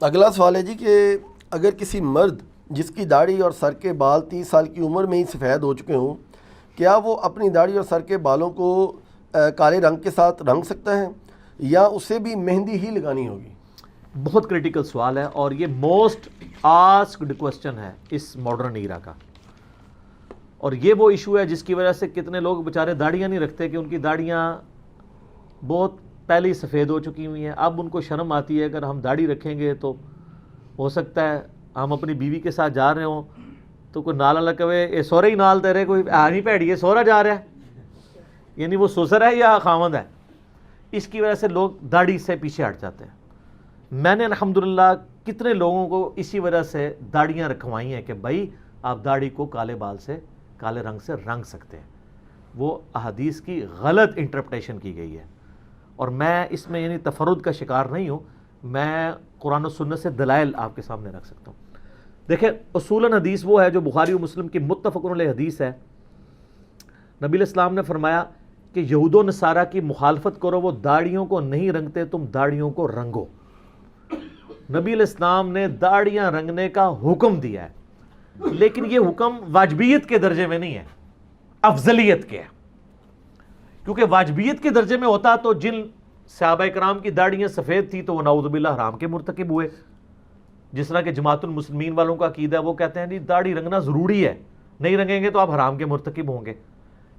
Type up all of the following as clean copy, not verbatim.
اگلا سوال ہے جی کہ اگر کسی مرد جس کی داڑھی اور سر کے بال 30 سال کی عمر میں ہی سفید ہو چکے ہوں، کیا وہ اپنی داڑھی اور سر کے بالوں کو کالے رنگ کے ساتھ رنگ سکتا ہے یا اسے بھی مہندی ہی لگانی ہوگی؟ بہت کریٹیکل سوال ہے اور یہ موسٹ آسکڈ کوسچن ہے اس ماڈرن ایرا کا، اور یہ وہ ایشو ہے جس کی وجہ سے کتنے لوگ بیچارے داڑیاں نہیں رکھتے کہ ان کی داڑیاں بہت پہلے ہی سفید ہو چکی ہوئی ہیں. اب ان کو شرم آتی ہے اگر ہم داڑھی رکھیں گے تو ہو سکتا ہے ہم اپنی بیوی کے ساتھ جا رہے ہوں تو کوئی نالا لگے اے سورا ہی نال تیرے کوئی نہیں پیڑی ہے سورا جا رہا ہے، یعنی وہ سسر ہے یا خاوند ہے. اس کی وجہ سے لوگ داڑھی سے پیچھے ہٹ جاتے ہیں. میں نے الحمدللہ کتنے لوگوں کو اسی وجہ سے داڑیاں رکھوائی ہیں کہ بھائی آپ داڑھی کو کالے بال سے کالے رنگ سے رنگ سکتے ہیں. وہ احادیث کی غلط انٹرپریٹیشن کی گئی ہے اور میں اس میں یعنی تفرد کا شکار نہیں ہوں، میں قرآن و سنت سے دلائل آپ کے سامنے رکھ سکتا ہوں. دیکھیں اصولاً حدیث وہ ہے جو بخاری و مسلم کی متفق علیہ حدیث ہے. نبی علیہ السلام نے فرمایا کہ یہود و نصارہ کی مخالفت کرو، وہ داڑھیوں کو نہیں رنگتے، تم داڑھیوں کو رنگو. نبی علیہ السلام نے داڑیاں رنگنے کا حکم دیا ہے، لیکن یہ حکم واجبیت کے درجے میں نہیں ہے، افضلیت کے ہے. کیونکہ واجبیت کے درجے میں ہوتا تو جن صحابہ کرام کی داڑیاں سفید تھی تو وہ نعوذ باللہ حرام کے مرتکب ہوئے. جس طرح کہ جماعت المسلمین والوں کا عقیدہ ہے، وہ کہتے ہیں نہیں داڑھی رنگنا ضروری ہے، نہیں رنگیں گے تو آپ حرام کے مرتکب ہوں گے.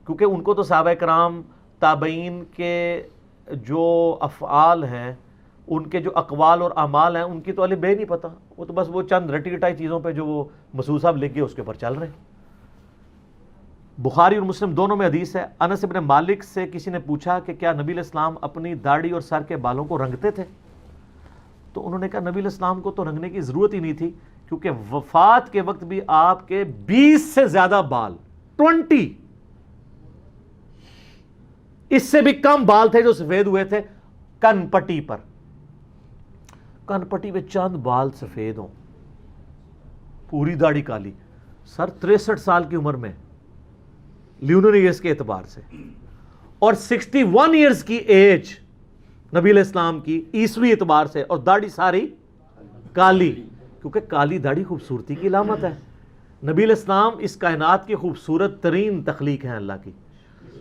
کیونکہ ان کو تو صحابہ کرام تابعین کے جو افعال ہیں، ان کے جو اقوال اور اعمال ہیں، ان کی تو الف بے نہیں پتہ، وہ تو بس وہ چند رٹی رٹائی چیزوں پہ جو وہ مسعود صاحب لکھ گئے اس کے اوپر چل رہے ہیں. بخاری اور مسلم دونوں میں حدیث ہے. انس ابن مالک سے کسی نے پوچھا کہ کیا نبی علیہ السلام اپنی داڑھی اور سر کے بالوں کو رنگتے تھے؟ تو انہوں نے کہا نبی علیہ السلام کو تو رنگنے کی ضرورت ہی نہیں تھی، کیونکہ وفات کے وقت بھی آپ کے 20 سے زیادہ بال 20 اس سے بھی کم بال تھے جو سفید ہوئے تھے کن پٹی پر. کن پٹی پہ چند بال سفید ہوں، پوری داڑھی کالی. سر 63 سال کی عمر میں لیونر ایئرز کے اعتبار سے، اور 61 ایئرز کی ایج نبی علیہ السلام کی عیسوی اعتبار سے، اور داڑھی ساری کالی، کیونکہ کالی داڑھی خوبصورتی کی علامت ہے. نبی علیہ السلام اس کائنات کی خوبصورت ترین تخلیق ہیں اللہ کی.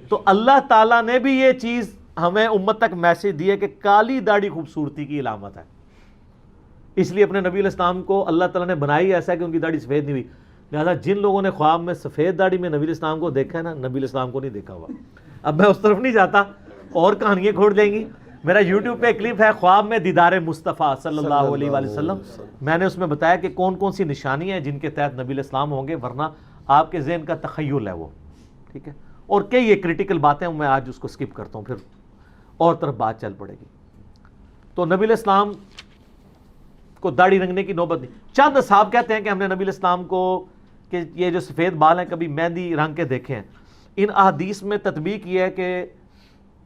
تو اللہ تعالیٰ نے بھی یہ چیز ہمیں امت تک میسج دی ہے کہ کالی داڑھی خوبصورتی کی علامت ہے. اس لیے اپنے نبی علیہ السلام کو اللہ تعالیٰ نے بنائی ایسا کہ ان کی داڑھی سفید نہیں ہوئی. لہٰذا جن لوگوں نے خواب میں سفید داڑھی میں نبی علیہ السلام کو دیکھا ہے نا، نبی علیہ السلام کو نہیں دیکھا ہوا. اب میں اس طرف نہیں جاتا، اور کہانیاں کھوڑ جائیں گی. میرا یوٹیوب پہ کلپ ہے خواب میں دیدار مصطفیٰ صلی اللہ علیہ وآلہ وسلم. میں نے اس میں بتایا کہ کون کون سی نشانیاں ہیں جن کے تحت نبی علیہ السلام ہوں گے، ورنہ آپ کے ذہن کا تخیل ہے وہ، ٹھیک ہے. اور کئی یہ کریٹیکل باتیں میں آج اس کو سکپ کرتا ہوں، پھر اور طرف بات چل پڑے گی. تو نبی علیہ السلام کو داڑھی رنگنے کی نوبت نہیں. چند اصحاب کہتے ہیں کہ ہم نے نبی علیہ السلام کو کہ یہ جو سفید بال ہیں کبھی مہندی رنگ کے دیکھے ہیں. ان احادیث میں تطبیق یہ ہے کہ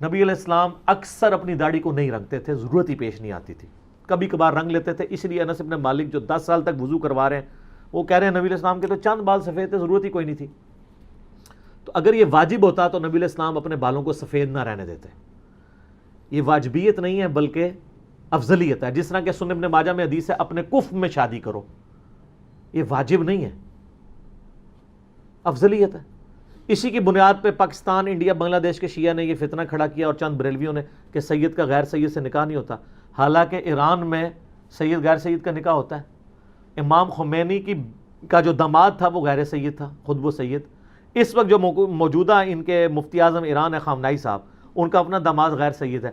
نبی علیہ السلام اکثر اپنی داڑھی کو نہیں رنگتے تھے، ضرورت ہی پیش نہیں آتی تھی، کبھی کبھار رنگ لیتے تھے. اس لیے انس ابن مالک جو 10 سال تک وضو کروا رہے ہیں، وہ کہہ رہے ہیں نبی علیہ السلام کے تو چند بال سفید تھے، ضرورت ہی کوئی نہیں تھی. تو اگر یہ واجب ہوتا تو نبی علیہ السلام اپنے بالوں کو سفید نہ رہنے دیتے. یہ واجبیت نہیں ہے بلکہ افضلیت ہے. جس طرح کہ سنن ابن ماجہ میں حدیث ہے اپنے کف میں شادی کرو، یہ واجب نہیں ہے، افضلیت ہے. اسی کی بنیاد پہ پاکستان، انڈیا، بنگلہ دیش کے شیعہ نے یہ فتنہ کھڑا کیا اور چند بریلویوں نے کہ سید کا غیر سید سے نکاح نہیں ہوتا. حالانکہ ایران میں سید غیر سید کا نکاح ہوتا ہے. امام خمینی کا جو داماد تھا وہ غیر سید تھا، خود وہ سید. اس وقت جو موجودہ ان کے مفتی اعظم ایران ہے خامنائی صاحب، ان کا اپنا داماد غیر سید ہے.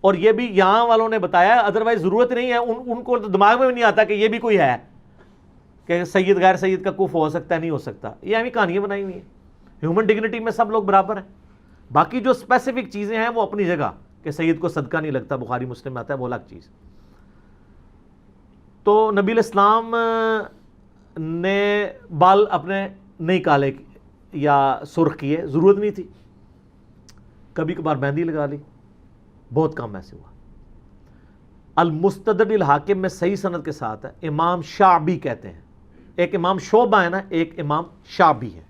اور یہ بھی یہاں والوں نے بتایا، ادروائز ضرورت نہیں ہے، ان کو دماغ میں بھی نہیں آتا کہ یہ بھی کوئی ہے کہ سید غیر سید کا کف ہو سکتا ہے، نہیں ہو سکتا. یہ ہمیں کہانیاں بنائی ہوئی ہیں. ہیومن ڈگنیٹی میں سب لوگ برابر ہیں. باقی جو اسپیسیفک چیزیں ہیں وہ اپنی جگہ، کہ سید کو صدقہ نہیں لگتا، بخاری مسلم میں آتا ہے، وہ الگ چیز. تو نبی علیہ السلام نے بال اپنے نہیں کالے یا سرخ کیے، ضرورت نہیں تھی. کبھی کبھار مہندی لگا لی، بہت کم ایسے ہوا. المستدرک الحاکم میں صحیح سند کے ساتھ ہے. امام شعبی کہتے ہیں، ایک امام شعبہ ہے نا، ایک امام شعبی ہے.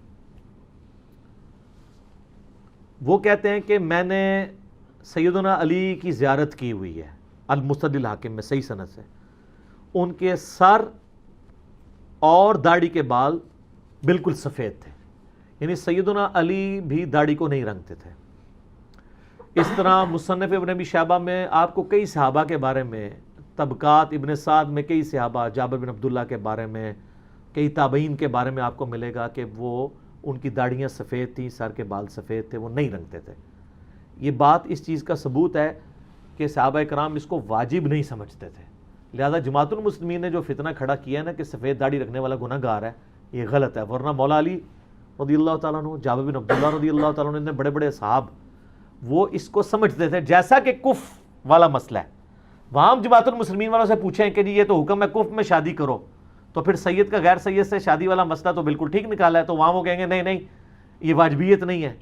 وہ کہتے ہیں کہ میں نے سیدنا علی کی زیارت کی ہوئی ہے، المستدرک الحاکم میں صحیح سند سے. ان کے سر اور داڑھی کے بال بالکل سفید تھے، یعنی سیدنا علی بھی داڑھی کو نہیں رنگتے تھے۔ اس طرح مصنف ابن ابی شیبہ میں آپ کو کئی صحابہ کے بارے میں، طبقات ابن سعد میں کئی صحابہ، جابر بن عبداللہ کے بارے میں، کئی تابعین کے بارے میں آپ کو ملے گا کہ وہ ان کی داڑھیاں سفید تھیں، سر کے بال سفید تھے، وہ نہیں رنگتے تھے۔ یہ بات اس چیز کا ثبوت ہے کہ صحابہ کرام اس کو واجب نہیں سمجھتے تھے، لہذا جماعت المسلمین نے جو فتنہ کھڑا کیا ہے نا کہ سفید داڑھی رکھنے والا گناہ گار ہے، یہ غلط ہے۔ ورنہ مولا علی رضی اللہ تعالیٰ عنہ، جابر بن عبداللہ رضی اللہ تعالیٰ عنہ، بڑے بڑے صحاب وہ اس کو سمجھتے تھے، جیسا کہ کف والا مسئلہ ہے۔ وہاں ہم جماعت المسلمین والوں سے پوچھیں کہ جی یہ تو حکم ہے کف میں شادی کرو، تو پھر سید کا غیر سید سے شادی والا مسئلہ تو بالکل ٹھیک نکالا ہے، تو وہاں وہ کہیں گے نہیں نہیں یہ واجبیت نہیں ہے۔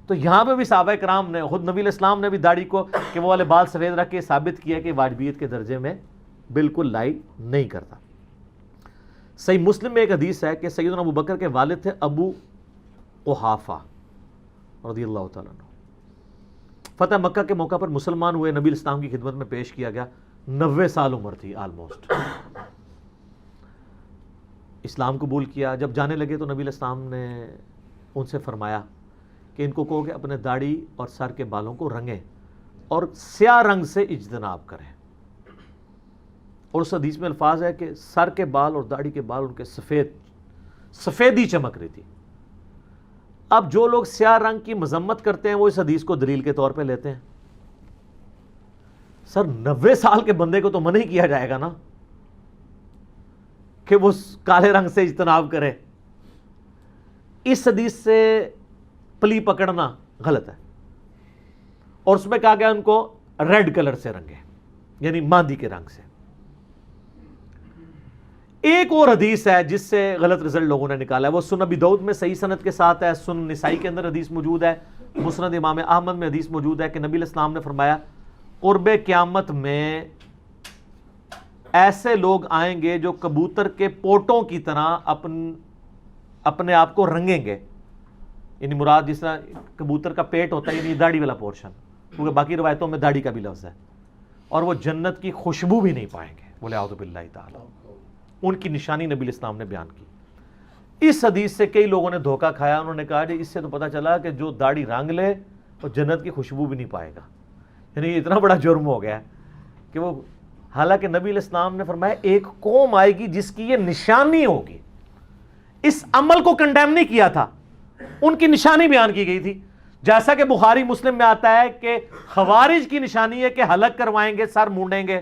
تو یہاں پہ بھی صحابہ کرام نے، خود نبی الاسلام نے بھی داڑھی کو کہ وہ والے بال سفید رکھ کے ثابت کیا کہ واجبیت کے درجے میں بالکل لائق نہیں کرتا۔ صحیح مسلم میں ایک حدیث ہے کہ سیدنا ابو بکر کے والد تھے ابو قحافہ رضی اللہ تعالیٰ عنہ، فتح مکہ کے موقع پر مسلمان ہوئے، نبی الاسلام کی خدمت میں پیش کیا گیا، 90 سال عمر تھی آلموسٹ، اسلام قبول کیا۔ جب جانے لگے تو نبی الاسلام نے ان سے فرمایا کہ ان کو کہو کہ اپنے داڑھی اور سر کے بالوں کو رنگیں اور سیاہ رنگ سے اجتناب کریں، اور اس حدیث میں الفاظ ہے کہ سر کے بال اور داڑھی کے بال ان کے سفیدی چمک رہی تھی۔ اب جو لوگ سیاہ رنگ کی مذمت کرتے ہیں وہ اس حدیث کو دلیل کے طور پہ لیتے ہیں۔ سر 90 سال کے بندے کو تو منع ہی کیا جائے گا نا کہ وہ کالے رنگ سے اجتناب کرے، اس حدیث سے پلی پکڑنا غلط ہے۔ اور اس میں کہا گیا ان کو ریڈ کلر سے رنگے، یعنی ماندی کے رنگ سے۔ ایک اور حدیث ہے جس سے غلط رزلٹ لوگوں نے نکالا ہے، وہ سنن ابی داؤد میں صحیح سند کے ساتھ ہے، سنن نسائی کے اندر حدیث موجود ہے، مسند امام احمد میں حدیث موجود ہے کہ نبی علیہ السلام نے فرمایا قرب قیامت میں ایسے لوگ آئیں گے جو کبوتر کے پوٹوں کی طرح اپنے آپ کو رنگیں گے، یعنی مراد جس طرح کبوتر کا پیٹ ہوتا ہے یعنی داڑھی والا پورشن، کیونکہ باقی روایتوں میں داڑھی کا بھی لفظ ہے، اور وہ جنت کی خوشبو بھی نہیں پائیں گے، بولے اعوذ باللہ تعالی۔ ان کی نشانی نبی الاسلام نے بیان کی۔ اس حدیث سے کئی لوگوں نے دھوکہ کھایا، انہوں نے کہا کہ اس سے تو پتہ چلا کہ جو داڑھی رنگ لے وہ جنت کی خوشبو بھی نہیں پائے گا، یعنی یہ اتنا بڑا جرم ہو گیا ہے کہ وہ، حالانکہ نبی علیہ السلام نے فرمایا ایک قوم آئے گی جس کی یہ نشانی ہوگی، اس عمل کو کنڈیم نہیں کیا تھا، ان کی نشانی بیان کی گئی تھی، جیسا کہ بخاری مسلم میں آتا ہے کہ خوارج کی نشانی ہے کہ حلق کروائیں گے، سر مونڈیں گے۔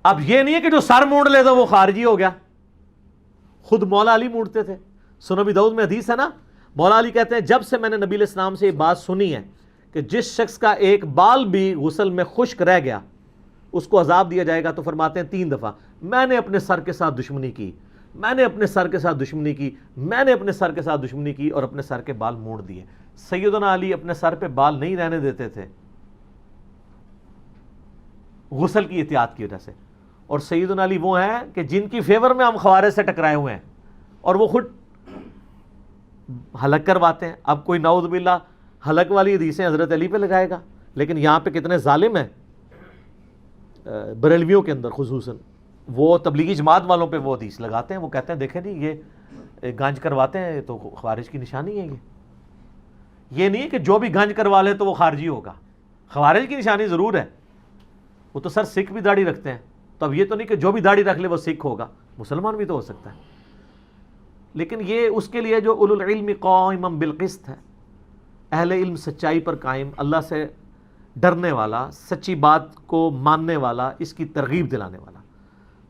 اب یہ نہیں ہے کہ جو سر مونڈ لے تو وہ خارجی ہو گیا، خود مولا علی مونڈتے تھے۔ سنن ابی داؤد میں حدیث ہے نا، مولا علی کہتے ہیں جب سے میں نے نبی علیہ السلام سے یہ بات سنی ہے کہ جس شخص کا ایک بال بھی غسل میں خشک رہ گیا اس کو عذاب دیا جائے گا، تو فرماتے ہیں 3 دفعہ میں نے اپنے سر کے ساتھ دشمنی کی، میں نے اپنے سر کے ساتھ دشمنی کی، میں نے اپنے سر کے ساتھ دشمنی کی، اور اپنے سر کے بال مونڈ دیے۔ سیدنا علی اپنے سر پہ بال نہیں رہنے دیتے تھے غسل کی احتیاط کی وجہ سے، اور سیدنا علی وہ ہیں کہ جن کی فیور میں ہم خوارج سے ٹکرائے ہوئے ہیں، اور وہ خود حلق کرواتے ہیں۔ اب کوئی نعوذ باللہ حلق والی حدیثیں حضرت علی پہ لگائے گا، لیکن یہاں پہ کتنے ظالم ہیں بریلویوں کے اندر خصوصاً، وہ تبلیغی جماعت والوں پہ وہ حدیث لگاتے ہیں، وہ کہتے ہیں دیکھیں جی یہ گنج کرواتے ہیں تو خوارج کی نشانی ہے۔ یہ نہیں ہے کہ جو بھی گنج کروا لے تو وہ خارجی ہوگا، خوارج کی نشانی ضرور ہے۔ وہ تو سر سکھ بھی داڑھی رکھتے ہیں، تو اب یہ تو نہیں کہ جو بھی داڑھی رکھ لے وہ سکھ ہوگا، مسلمان بھی تو ہو سکتا ہے، لیکن یہ اس کے لیے جو اولو العلم قائما بالقسط ہے، اہل علم سچائی پر قائم، اللہ سے ڈرنے والا، سچی بات کو ماننے والا، اس کی ترغیب دلانے والا،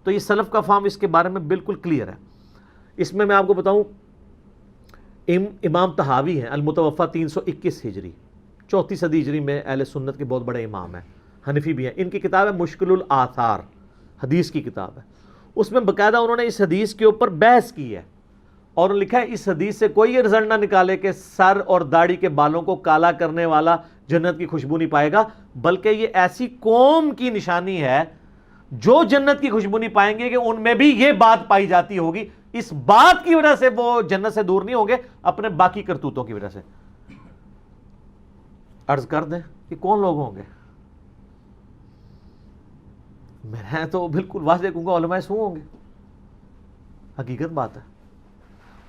تو یہ سلف کا فہم اس کے بارے میں بالکل کلیئر ہے۔ اس میں آپ کو بتاؤں، امام طحاوی ہیں المتوفی 321 ہجری، 34 صدی ہجری میں اہل سنت کے بہت بڑے امام ہیں، حنفی بھی ہیں۔ ان کی کتاب ہے مشکل الآثار، حدیث کی کتاب ہے، اس میں باقاعدہ انہوں نے اس حدیث کے اوپر بحث کی ہے، اور لکھا ہے اس حدیث سے کوئی یہ رزلٹ نہ نکالے کہ سر اور داڑھی کے بالوں کو کالا کرنے والا جنت کی خوشبو نہیں پائے گا، بلکہ یہ ایسی قوم کی نشانی ہے جو جنت کی خوشبو نہیں پائیں گے کہ ان میں بھی یہ بات پائی جاتی ہوگی، اس بات کی وجہ سے وہ جنت سے دور نہیں ہوں گے، اپنے باقی کرتوتوں کی وجہ سے۔ عرض کر دیں کہ کون لوگ ہوں گے؟ میں تو بالکل واضح کہوں گا علماء سو ہوں گے، حقیقت بات ہے.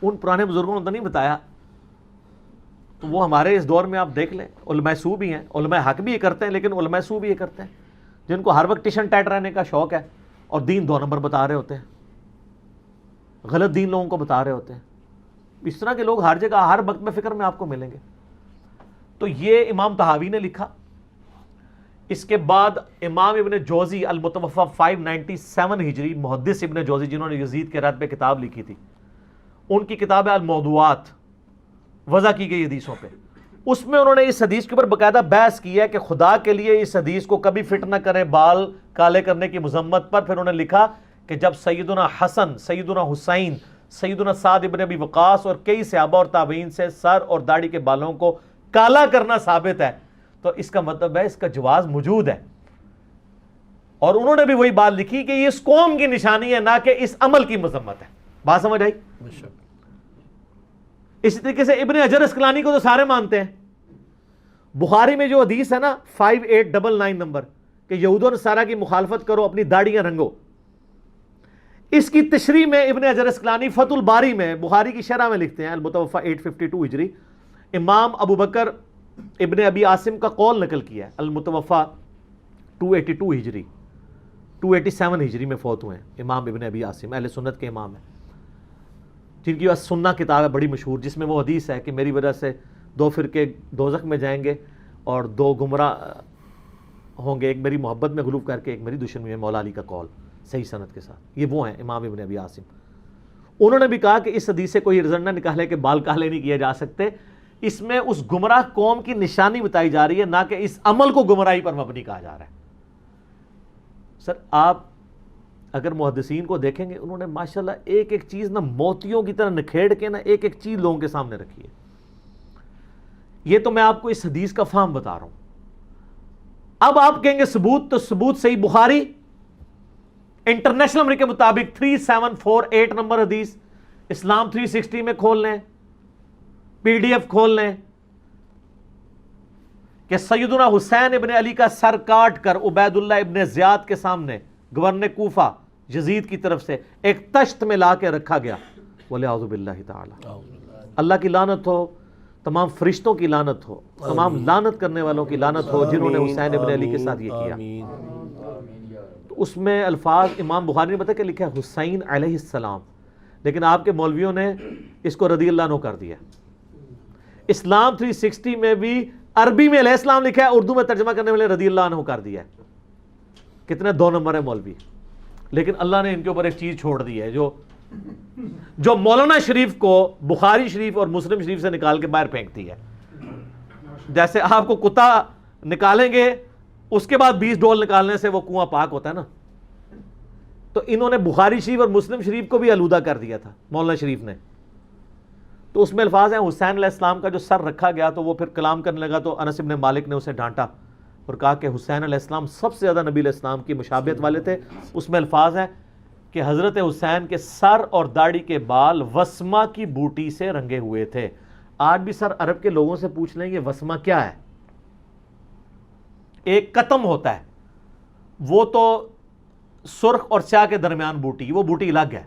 ان پرانے بزرگوں نے تو نہیں بتایا، تو وہ ہمارے اس دور میں آپ دیکھ لیں علماء سو بھی ہیں، علماء حق بھی یہ کرتے ہیں، لیکن علماء سو بھی یہ کرتے ہیں جن کو ہر وقت ٹیشن ٹائٹ رہنے کا شوق ہے اور دین 2 نمبر بتا رہے ہوتے ہیں، غلط دین لوگوں کو بتا رہے ہوتے ہیں. اس طرح کے لوگ ہر جگہ ہر وقت میں فکر میں آپ کو ملیں گے. تو یہ امام طحاوی نے لکھا. اس کے بعد امام ابن جوزی المتوفی 597 ہجری، محدث ابن جوزی جنہوں نے یزید کے رد پہ کتاب لکھی تھی، ان کی کتاب ہے الموضوعات، وضع کی گئی حدیثوں پہ. اس میں انہوں نے اس حدیث کے اوپر باقاعدہ بحث کی ہے کہ خدا کے لیے اس حدیث کو کبھی فٹ نہ کریں بال کالے کرنے کی مذمت پر. پھر انہوں نے لکھا کہ جب سیدنا حسن، سیدنا حسین، سیدنا سعد ابن ابی وقاص اور کئی صحابہ اور تابعین سے سر اور داڑھی کے بالوں کو کالا کرنا ثابت ہے، تو اس کا مطلب ہے اس کا جواز موجود ہے. اور انہوں نے بھی وہی بات لکھی کہ یہ اس قوم کی نشانی ہے، نہ کہ اس عمل کی مذمت ہے. بات سمجھ آئی؟ اسی طریقے سے ابن حجر اسقلانی کو تو سارے مانتے ہیں. بخاری میں جو حدیث ہے نا 5899 نمبر کہ یہود و نصارہ کی مخالفت کرو، اپنی داڑیاں رنگو، اس کی تشریح میں ابن حجر اسقلانی فتح الباری میں بخاری کی شرح میں لکھتے ہیں، المتوفی 852 ہجری، امام ابو بکر ابن ابی عاصم کا قول نقل کیا ہے، المتوفی 282 ہجری، 287 ہجری میں فوت ہوئے ہیں امام ابن ابی عاصم، اہل سنت کے امام ہیں، جن کی سنہ کتاب ہے بڑی مشہور، جس میں وہ حدیث ہے کہ میری وجہ سے 2 فرقے دوزخ میں جائیں گے اور 2 گمراہ ہوں گے، ایک میری محبت میں غلو کر کے، ایک میری دشمنی میں. مولا علی کا قول صحیح سند کے ساتھ. یہ وہ ہیں امام ابن ابی عاصم. انہوں نے بھی کہا کہ اس حدیث سے کوئی رزلٹ نہ نکالے کہ بال کالے نہیں کیے جا سکتے، اس میں اس گمراہ قوم کی نشانی بتائی جا رہی ہے، نہ کہ اس عمل کو گمراہی پر مبنی کہا جا رہا ہے. سر آپ اگر محدثین کو دیکھیں گے، انہوں نے ماشاءاللہ ایک ایک چیز نہ موتیوں کی طرح نکھیڑ کے نہ ایک ایک چیز لوگوں کے سامنے رکھی ہے. یہ تو میں آپ کو اس حدیث کا فہم بتا رہا ہوں. اب آپ کہیں گے ثبوت، تو ثبوت صحیح بخاری انٹرنیشنل نمبر کے مطابق 3748 نمبر حدیث، اسلام 360 میں کھول لیں، PDF کھول لیں کہ سیدنا حسین ابن علی کا سر کاٹ کر عبید اللہ ابن زیاد کے سامنے گورنر کوفہ یزید کی طرف سے ایک تشت میں لا کے رکھا گیا. وَلِعَوْذُ بِاللَّهِ تَعَالَى، اللہ کی لعنت ہو، تمام فرشتوں کی لعنت ہو، تمام لعنت کرنے والوں کی لعنت ہو جنہوں نے حسین ابن علی کے ساتھ یہ کیا. تو اس میں الفاظ امام بخاری نے بتا کہ لکھا ہے حسین علیہ السلام، لیکن آپ کے مولویوں نے اس کو رضی اللہ عنہ کر دیا. اسلام 360 میں بھی عربی میں علیہ السلام لکھا ہے، اردو میں ترجمہ کرنے والے رضی اللہ عنہ کر دیا ہے. کتنے 2 نمبر ہے مولوی. لیکن اللہ نے ان کے اوپر ایک چیز چھوڑ دی ہے جو مولانا شریف کو بخاری شریف اور مسلم شریف سے نکال کے باہر پھینکتی ہے. جیسے آپ کو کتا نکالیں گے اس کے بعد 20 ڈول نکالنے سے وہ کنواں پاک ہوتا ہے نا، تو انہوں نے بخاری شریف اور مسلم شریف کو بھی آلودہ کر دیا تھا مولانا شریف نے. تو اس میں الفاظ ہیں حسین علیہ السلام کا جو سر رکھا گیا تو وہ پھر کلام کرنے لگا، تو انس بن مالک نے اسے ڈانٹا اور کہا کہ حسین علیہ السلام سب سے زیادہ نبی علیہ السلام کی مشابہت والے تھے. اس میں الفاظ ہیں کہ حضرت حسین کے سر اور داڑھی کے بال وسما کی بوٹی سے رنگے ہوئے تھے. آج بھی سر عرب کے لوگوں سے پوچھ لیں گے وسما کیا ہے. ایک قطم ہوتا ہے، وہ تو سرخ اور سیاہ کے درمیان بوٹی، وہ بوٹی الگ ہے.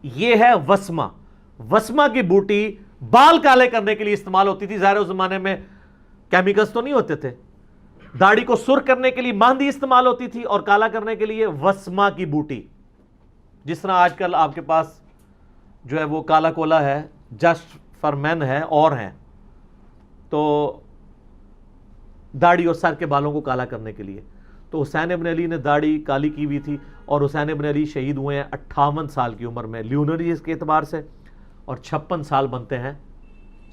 یہ ہے وسما. وسما کی بوٹی بال کالے کرنے کے لیے استعمال ہوتی تھی. ظاہر اس زمانے میں کیمیکلز تو نہیں ہوتے تھے. داڑھی کو سرخ کرنے کے لیے مہندی استعمال ہوتی تھی اور کالا کرنے کے لیے وسما کی بوٹی. جس طرح آج کل آپ کے پاس جو ہے وہ کالا کولا ہے، جسٹ فار مین ہے اور ہیں، تو داڑھی اور سر کے بالوں کو کالا کرنے کے لیے. تو حسین ابن علی نے داڑھی کالی کی ہوئی تھی اور حسین ابن علی شہید ہوئے ہیں 58 سال کی عمر میں لیونر ایئرز کے اعتبار سے، اور 56 سال بنتے ہیں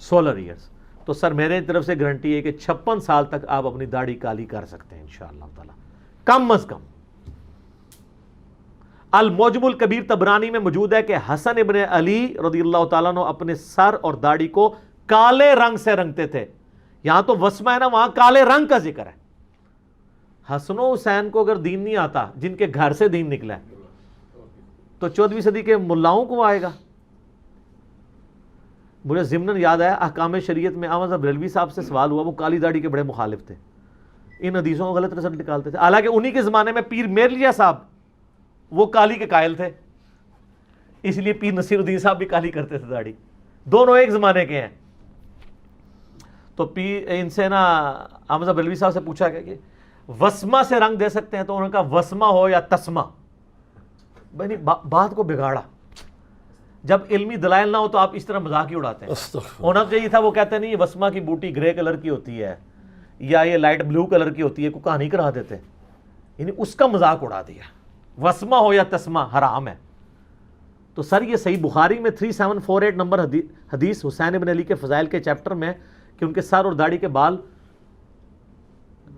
سولر ایئرز. تو سر میرے طرف سے گارنٹی ہے کہ 56 سال تک آپ اپنی داڑھی کالی کر سکتے ہیں انشاءاللہ تعالی، کم از کم. المعجم الکبیر طبرانی میں موجود ہے کہ حسن ابن علی رضی اللہ تعالیٰ عنہ اپنے سر اور داڑھی کو کالے رنگ سے رنگتے تھے. یہاں تو وسمہ ہے نا، وہاں کالے رنگ کا ذکر ہے. حسن و حسین کو اگر دین نہیں آتا، جن کے گھر سے دین نکلا ہے، تو 14ویں صدی کے ملاؤں کو آئے گا. مجھے ضمناً یاد آیا احکام شریعت میں احمد بریلوی صاحب سے سوال ہوا، وہ کالی داڑھی کے بڑے مخالف تھے. ان حدیثوں کو غلط رزلٹ نکالتے تھے. حالانکہ انہی کے زمانے میں پیر میرلیہ صاحب وہ کالی کے قائل تھے, اس لیے پیر نصیر الدین صاحب بھی کالی کرتے تھے داڑھی, دونوں ایک زمانے کے ہیں. تو ان سے نا احمد بریلوی صاحب سے پوچھا کہ وسمہ سے رنگ دے سکتے ہیں, تو انہوں نے کہا وسمہ ہو یا تسمہ. بھائی بات کو بگاڑا, جب علمی دلائل نہ ہو تو آپ اس طرح مذاق ہی اڑاتے ہیں. ہونا چاہیے تھا وہ کہتے نہیں یہ وسمہ کی بوٹی گرے کلر کی ہوتی ہے یا یہ لائٹ بلو کلر کی ہوتی ہے, کوئی کہانی کرا دیتے, یعنی اس کا مذاق اڑا دیا. وسمہ ہو یا تسمہ حرام ہے. تو سر یہ صحیح بخاری میں 3748 نمبر حدیث حسین ابن علی کے فضائل کے چیپٹر میں کہ ان کے سر اور داڑھی کے بال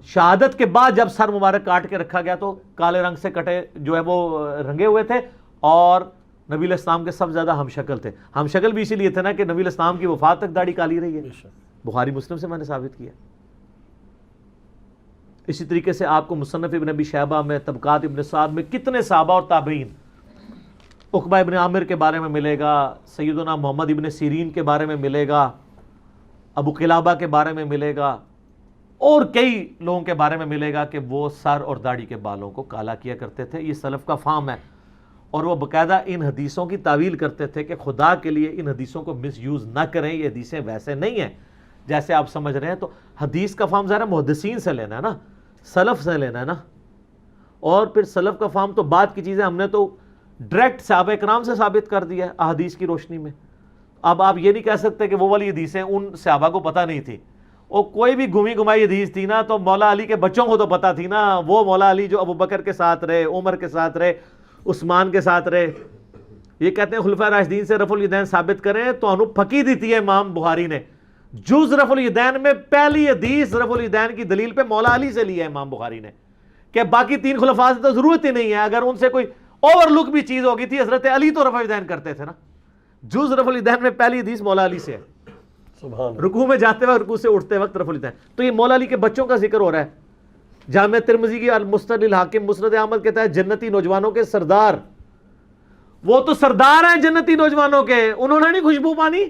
شہادت کے بعد جب سر مبارک کاٹ کے رکھا گیا تو کالے رنگ سے کٹے جو ہے وہ رنگے ہوئے تھے, اور نبی علیہ السلام کے سب زیادہ ہم شکل تھے. ہم شکل بھی اسی لیے تھے نا کہ نبی علیہ السلام کی وفات تک داڑھی کالی رہی ہے. بخاری مسلم سے میں نے ثابت کیا. اسی طریقے سے آپ کو مصنف ابن ابی شیبہ میں, طبقات ابن سعد میں کتنے صحابہ اور تابعین, عقبہ ابن عامر کے بارے میں ملے گا, سیدنا محمد ابن سیرین کے بارے میں ملے گا, ابو قلابہ کے بارے میں ملے گا, اور کئی لوگوں کے بارے میں ملے گا کہ وہ سر اور داڑھی کے بالوں کو کالا کیا کرتے تھے. یہ سلف کا فہم ہے, اور وہ باقاعدہ ان حدیثوں کی تعویل کرتے تھے کہ خدا کے لیے ان حدیثوں کو مس یوز نہ کریں, یہ حدیثیں ویسے نہیں ہیں جیسے آپ سمجھ رہے ہیں. تو حدیث کا فہم ذرا محدثین سے لینا ہے نا, سلف سے لینا ہے نا, اور پھر سلف کا فہم تو بعد کی چیزیں ہم نے تو ڈائریکٹ صحابہ کرام سے ثابت کر دیا ہے احادیث کی روشنی میں. اب آپ یہ نہیں کہہ سکتے کہ وہ والی حدیثیں ان صحابہ کو پتہ نہیں تھی, اور کوئی بھی گھمی گھمائی حدیث تھی نا تو مولا علی کے بچوں کو تو پتہ تھی نا. وہ مولا علی جو ابو بکر کے ساتھ رہے, عمر کے ساتھ رہے, عثمان کے ساتھ رہے. یہ کہتے ہیں خلفاء راشدین سے رفع الیدین ثابت کریں تو انو پھکی دیتی ہے امام بخاری نے. جز رفع الیدین میں پہلی حدیث رفع الیدین کی دلیل پہ مولا علی سے لی ہے امام بخاری نے, کہ باقی تین خلفاء سے تو ضرورت ہی نہیں ہے. اگر ان سے کوئی اوور لک بھی چیز ہوگی تھی, حضرت علی تو رفع الیدین کرتے تھے نا. جز رفع الیدین میں پہلی حدیث مولا علی سے ہے, رکوع میں جاتے وقت, رکوع سے اٹھتے وقت رفع الیدین. تو یہ مولا علی کے بچوں کا ذکر ہو رہا ہے. جامع ترمذی کی المسند الحاکم مسند احمد کہتا ہے جنتی نوجوانوں کے سردار, وہ تو سردار ہیں جنتی نوجوانوں کے, انہوں نے نہیں خوشبو پانی.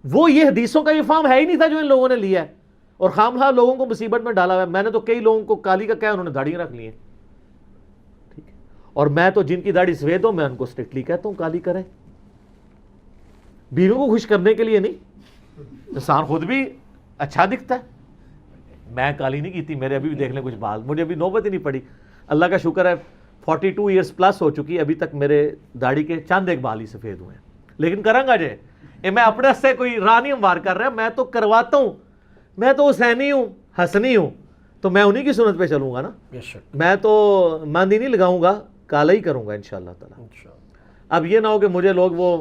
وہ یہ حدیثوں کا یہ فہم ہے ہی نہیں تھا جو ان لوگوں نے لیا ہے, اور خام خواہ لوگوں کو مصیبت میں ڈالا ہوا ہے. میں نے تو کئی لوگوں کو کالی کا کہا, انہوں نے داڑھی رکھ لی ہے, ٹھیک ہے, اور میں تو جن کی داڑھی سفید ہو میں ان کو اسٹرکٹلی کہتا ہوں کالی کریں. بیوی کو خوش کرنے کے لیے نہیں, انسان خود بھی اچھا دکھتا ہے. میں کالی نہیں کی تھی, میرے ابھی بھی دیکھ لیں کچھ بال, مجھے ابھی نوبت ہی نہیں پڑی. اللہ کا شکر ہے 42 ایئرس پلس ہو چکی, ابھی تک میرے داڑھی کے چند ایک بال ہی سفید ہوئے ہیں. لیکن کروں گا جے, میں اپنے سے کوئی راہ نہیں ہموار کر رہا, میں تو کرواتا ہوں. میں تو حسینی ہوں, حسنی ہوں, تو میں انہی کی سنت پہ چلوں گا نا. میں تو مہندی نہیں لگاؤں گا, کالا ہی کروں گا انشاءاللہ تعالی. اب یہ نہ ہو کہ مجھے لوگ وہ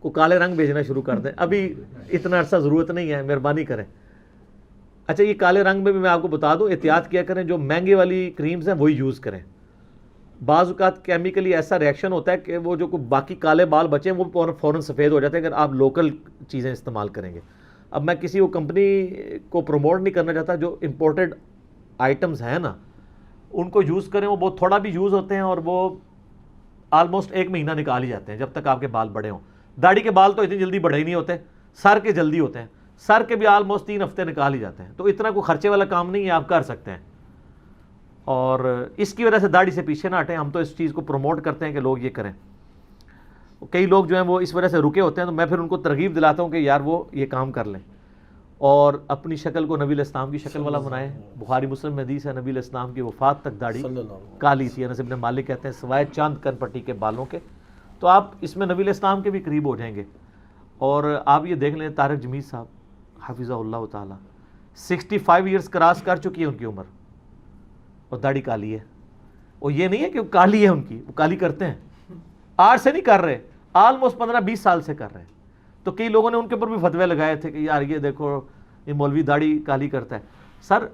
کو کالے رنگ بھیجنا شروع کر دیں, ابھی اتنا عرصہ ضرورت نہیں ہے, مہربانی کریں. اچھا یہ کالے رنگ میں بھی میں آپ کو بتا دوں, احتیاط کیا کریں, جو مہنگے والی کریمز ہیں وہی یوز کریں. بعض اوقات کیمیکلی ایسا ریئیکشن ہوتا ہے کہ وہ جو باقی کالے بال بچے ہیں وہ فوراً سفید ہو جاتے ہیں اگر آپ لوکل چیزیں استعمال کریں گے. اب میں کسی وہ کمپنی کو پروموٹ نہیں کرنا چاہتا, جو امپورٹڈ آئٹمز ہیں نا ان کو یوز کریں, وہ بہت تھوڑا بھی یوز ہوتے ہیں اور وہ آلموسٹ 1 مہینہ نکال ہی جاتے ہیں جب تک آپ کے بال بڑے ہوں. داڑھی کے بال تو اتنی جلدی بڑے ہی نہیں ہوتے, سر کے جلدی ہوتے ہیں, سر کے بھی آلموسٹ 3 ہفتے نکال ہی جاتے ہیں. تو اتنا کوئی خرچے والا کام نہیں ہے, آپ کر سکتے ہیں. اور اس کی وجہ سے داڑھی سے پیچھے نہ ہٹیں, ہم تو اس چیز کو پروموٹ کرتے ہیں کہ لوگ یہ کریں. کئی لوگ جو ہیں وہ اس وجہ سے رکے ہوتے ہیں, تو میں پھر ان کو ترغیب دلاتا ہوں کہ یار وہ یہ کام کر لیں اور اپنی شکل کو نبی علیہ السلام کی شکل والا بنائیں. بخاری مسلم میں حدیث ہے نبی علیہ السلام کی وفات تک داڑھی کالی تھی. انس بن مالک کہتے ہیں سوائے چاند کن پٹی کے بالوں کے. تو آپ اس میں نبی علیہ السلام کے بھی قریب ہو جائیں گے. اور آپ یہ دیکھ لیں طارق جمیل صاحب حفظہ اللہ تعالی 65 ایئرس کراس کر چکی ہے ان کی عمر, اور داڑھی کالی ہے. اور یہ نہیں ہے کہ وہ کالی ہے ان کی, وہ کالی کرتے ہیں, آج سے نہیں کر رہے, آلموسٹ 15-20 سال سے کر رہے ہیں. تو کئی لوگوں نے ان کے اوپر بھی فتوے لگائے تھے کہ یار یہ دیکھو یہ مولوی داڑھی کالی کرتا ہے. سر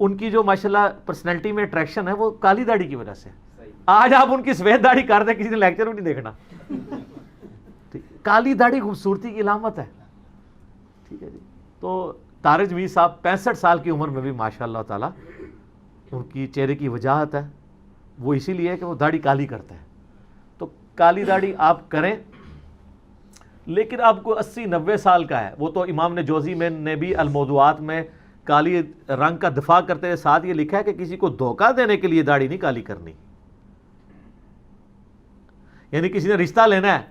ان کی جو ماشاءاللہ پرسنالٹی میں اٹریکشن ہے وہ کالی داڑھی کی وجہ سے. آج آپ ان کی سفید داڑھی کر دیں, کسی نے لیکچر بھی نہیں دیکھنا. کالی داڑھی خوبصورتی کی علامت ہے, ٹھیک ہے جی. تو طارق جمیل صاحب 65 سال کی عمر میں بھی ماشاءاللہ تعالی ان کی چہرے کی وجاہت ہے, وہ اسی لیے کہ وہ داڑھی کالی کرتا ہے. تو کالی داڑھی آپ کریں, لیکن آپ کو 80-90 سال کا ہے, وہ تو امام نے جوزی میں نے بھی الموضوعات میں کالی رنگ کا دفاع کرتے ہوئے ساتھ یہ لکھا ہے کہ کسی کو دھوکہ دینے کے لیے داڑھی نہیں کالی کرنی. یعنی کسی نے رشتہ لینا ہے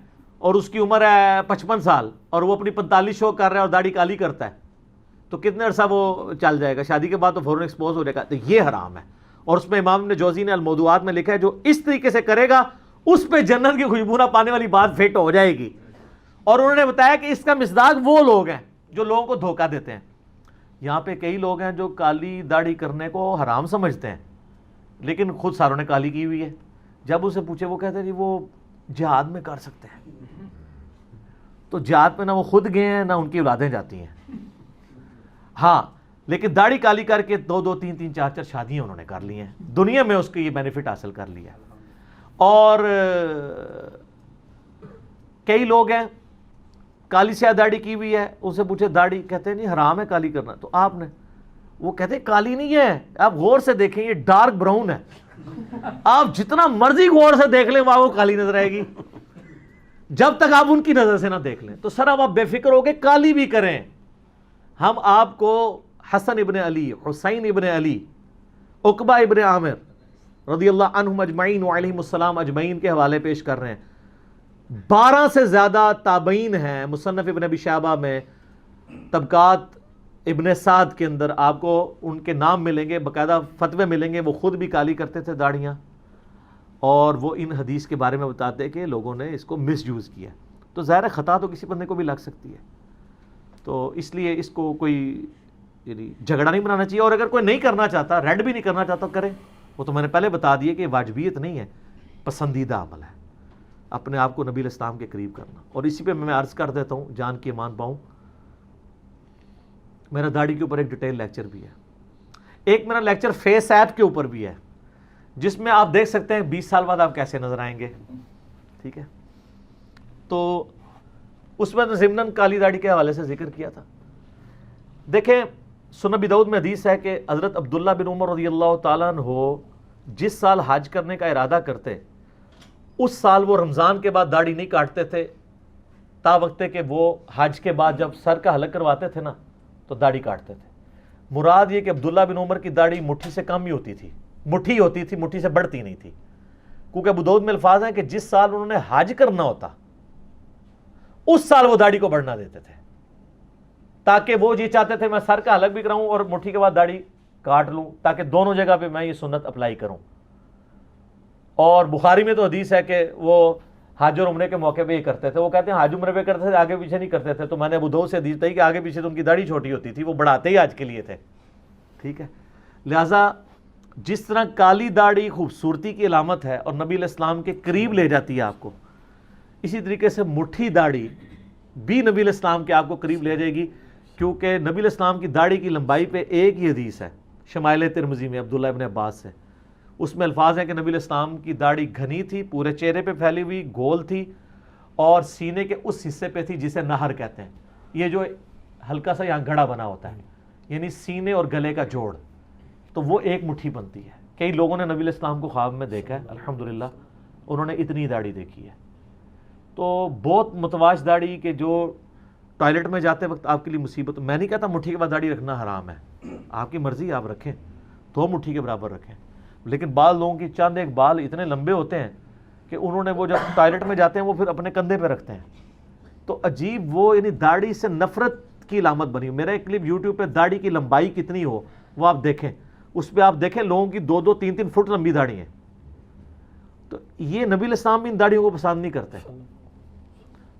اور اس کی عمر ہے 55 سال اور وہ اپنی 45 شو کر رہا ہے اور داڑھی کالی کرتا ہے, تو کتنے عرصہ وہ چل جائے گا؟ شادی کے بعد تو فوراً ایکسپوز ہو جائے گا. تو یہ حرام ہے. اور اس میں امام ابن جوزی نے الموضوعات میں لکھا ہے جو اس طریقے سے کرے گا اس پہ جنت کی خوشبو نہ پانے والی بات فٹ ہو جائے گی. اور انہوں نے بتایا کہ اس کا مصداق وہ لوگ ہیں جو لوگوں کو دھوکہ دیتے ہیں. یہاں پہ کئی لوگ ہیں جو کالی داڑھی کرنے کو حرام سمجھتے ہیں لیکن خود ساروں نے کالی کی ہوئی ہے. جب اسے پوچھے وہ کہتے ہیں جی وہ جہاد میں کر سکتے ہیں. تو جہاد پہ نہ وہ خود گئے ہیں نہ ان کی اولادیں جاتی ہیں. ہاں لیکن داڑھی کالی کر کے 2 3 3 4 4 شادیاں انہوں نے کر لی ہیں, دنیا میں اس کے یہ بینیفٹ حاصل کر لیا. اور کئی لوگ ہیں کالی سیاہ داڑھی کی ہوئی ہے, ان سے پوچھے داڑھی, کہتے ہیں نہیں حرام ہے کالی کرنا. تو آپ نے, وہ کہتے ہیں کالی نہیں ہے, آپ غور سے دیکھیں یہ ڈارک براؤن ہے. آپ جتنا مرضی غور سے دیکھ لیں وہ کالی نظر آئے گی جب تک آپ ان کی نظر سے نہ دیکھ لیں. تو سر اب آپ بے فکر ہو کے کالی بھی کریں. ہم آپ کو حسن ابن علی, حسین ابن علی, عقبہ ابن عامر رضی اللہ عنہم اجمعین وعلیہم السلام اجمعین کے حوالے پیش کر رہے ہیں. 12 سے زیادہ تابعین ہیں. مصنف ابن ابی شیبہ میں, طبقات ابن سعد کے اندر آپ کو ان کے نام ملیں گے, باقاعدہ فتوے ملیں گے. وہ خود بھی کالی کرتے تھے داڑیاں, اور وہ ان حدیث کے بارے میں بتاتے کہ لوگوں نے اس کو مس یوز کیا. تو ظاہر خطا تو کسی بندے کو بھی لگ سکتی ہے, تو اس لیے اس کو کوئی یعنی جھگڑا نہیں بنانا چاہیے. اور اگر کوئی نہیں کرنا چاہتا, ریڈ بھی نہیں کرنا چاہتا, کرے. وہ تو میں نے پہلے بتا دیا کہ واجبیت نہیں ہے, پسندیدہ عمل ہے اپنے آپ کو نبی الاسلام کے قریب کرنا. اور اسی پہ میں عرض کر دیتا ہوں جان کی امان پاؤں, میرا داڑھی کے اوپر ایک ڈیٹیل لیکچر بھی ہے. ایک میرا لیکچر فیس ایپ کے اوپر بھی ہے جس میں آپ دیکھ سکتے ہیں 20 سال بعد آپ کیسے نظر آئیں گے. ٹھیک ہے, تو اس میں ضمناً کالی داڑھی کے حوالے سے ذکر کیا تھا. دیکھیں سنن ابی داؤد میں حدیث ہے کہ حضرت عبداللہ بن عمر رضی اللہ تعالیٰ عنہ جس سال حج کرنے کا ارادہ کرتے اس سال وہ رمضان کے بعد داڑھی نہیں کاٹتے تھے, تا وقت کہ وہ حج کے بعد جب سر کا حلق کرواتے تھے نا تو داڑھی کاٹتے تھے. مراد یہ کہ عبداللہ بن عمر کی داڑھی مٹھی سے کم ہی ہوتی تھی, مٹھی ہوتی تھی, مٹھی سے بڑھتی نہیں تھی. کیونکہ ابو داؤد میں الفاظ ہیں کہ جس سال انہوں نے حج کرنا ہوتا اس سال وہ داڑھی کو بڑھنا دیتے تھے, تاکہ وہ یہ چاہتے تھے میں سر کا حلق بھی کراؤں اور مٹھی کے بعد داڑھی کاٹ لوں, تاکہ دونوں جگہ پہ میں یہ سنت اپلائی کروں. اور بخاری میں تو حدیث ہے کہ وہ حج اور عمرے کے موقع پہ یہ کرتے تھے. وہ کہتے ہیں حج عمرے پہ کرتے تھے, آگے پیچھے نہیں کرتے تھے. تو میں نے ابو داؤد سے حدیث پڑھی کہ آگے پیچھے تو ان کی داڑھی چھوٹی ہوتی تھی, وہ بڑھاتے ہی حج کے لیے تھے. ٹھیک ہے, لہٰذا جس طرح کالی داڑھی خوبصورتی کی علامت ہے اور نبی علیہ السلام کے قریب لے جاتی ہے آپ کو, اسی طریقے سے مٹھی داڑھی بھی نبی علیہ السلام کے آپ کو قریب لے جائے گی. کیونکہ نبی علیہ السلام کی داڑھی کی لمبائی پہ ایک ہی حدیث ہے شمائل ترمذی میں عبداللہ ابن عباس سے. اس میں الفاظ ہیں کہ نبی علیہ السلام کی داڑھی گھنی تھی, پورے چہرے پہ پھیلی ہوئی, گول تھی, اور سینے کے اس حصے پہ تھی جسے نہر کہتے ہیں. یہ جو ہلکا سا یہاں گھڑا بنا ہوتا ہے, یعنی سینے اور گلے کا جوڑ, تو وہ ایک مٹھی بنتی ہے. کئی لوگوں نے نبی علیہ السلام کو خواب میں دیکھا ہے, الحمدللہ انہوں نے اتنی داڑھی دیکھی ہے. تو بہت متواش داڑھی کہ جو ٹوائلٹ میں جاتے وقت آپ کے لیے مصیبت. میں نہیں کہتا مٹھی کے بعد داڑھی رکھنا حرام ہے, آپ کی مرضی, آپ رکھیں, 2 مٹھی کے برابر رکھیں. لیکن بعض لوگوں کی چند ایک بال اتنے لمبے ہوتے ہیں کہ انہوں نے وہ جب ٹوائلٹ میں جاتے ہیں وہ پھر اپنے کندھے پہ رکھتے ہیں. تو عجیب, وہ یعنی داڑھی سے نفرت کی علامت بنی. میرا ایک کلپ یوٹیوب پہ داڑھی کی لمبائی کتنی ہو وہ آپ دیکھیں, اس پہ آپ دیکھیں لوگوں کی 2 3 3 فٹ لمبی داڑھی ہیں. تو یہ نبی علیہ السلام بھی ان داڑھیوں کو پسند نہیں کرتے.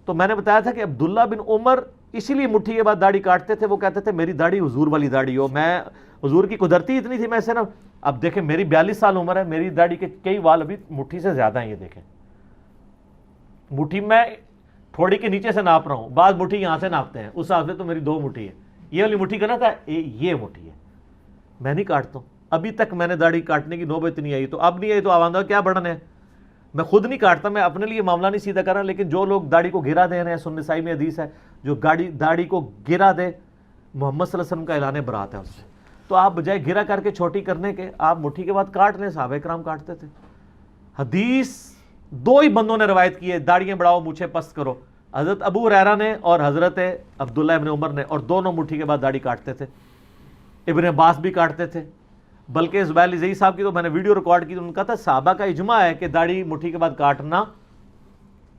تو میں نے بتایا تھا کہ عبداللہ بن عمر اسی لیے مٹھی کے بعد داڑھی کاٹتے تھے. وہ کہتے تھے میری داڑھی حضور والی داڑھی ہو, میں حضور کی قدرتی اتنی تھی, میں سے نا. اب دیکھیں میری 42 سال عمر ہے, میری داڑھی کے کئی وال ابھی مٹھی سے زیادہ ہیں. یہ دیکھیں مٹھی میں تھوڑی کے نیچے سے ناپ رہا ہوں, بعض مٹھی یہاں سے ناپتے ہیں, اس حساب سے تو میری 2 مٹھی ہے. یہ والی مٹھی کرنا تھا, یہ مٹھی ہے. میں نہیں کاٹتا ہوں, ابھی تک میں نے داڑھی کاٹنے کی نوبت نہیں آئی. تو اب نہیں آئی تو آواندہ کیا بڑھنا ہے. میں خود نہیں کاٹتا, میں اپنے لیے معاملہ نہیں سیدھا کر رہا. لیکن جو لوگ داڑھی کو گرا دے رہے ہیں, سنن نسائی میں حدیث ہے جو داڑھی کو گرا دے محمد صلی اللہ علیہ وسلم کا اعلان برات ہے اس سے. تو آپ بجائے گرا کر کے چھوٹی کرنے کے آپ مٹھی کے بعد کاٹ لیں. صحابہ کرام کاٹتے تھے. حدیث 2 ہی بندوں نے روایت کی ہے, داڑیاں بڑھاؤ مونچھیں پست کرو, حضرت ابو ہریرہ نے اور حضرت عبداللہ ابن عمر نے, اور دونوں مٹھی کے بعد داڑھی کاٹتے تھے. ابن عباس بھی کاٹتے تھے، بلکہ زبیر زئی صاحب کی تو میں نے ویڈیو ریکارڈ کی تو ان کا تھا صحابہ کا اجماع ہے کہ داڑھی مٹھی کے بعد کاٹنا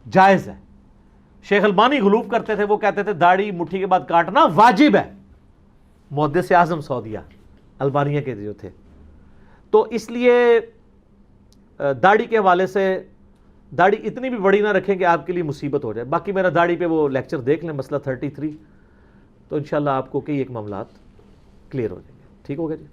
جائز ہے۔ شیخ البانی غلوف کرتے تھے، وہ کہتے تھے داڑھی مٹھی کے بعد کاٹنا واجب ہے، محدث اعظم سعودیہ البانیہ کے جو تھے۔ تو اس لیے داڑھی کے حوالے سے داڑھی اتنی بھی بڑی نہ رکھیں کہ آپ کے لیے مصیبت ہو جائے۔ باقی میرا داڑھی پہ وہ لیکچر دیکھ لیں، مسئلہ 33، تو انشاءاللہ آپ کو کئی ایک معاملات کلیئر ہو جائیں گے۔ ٹھیک ہو گیا جی؟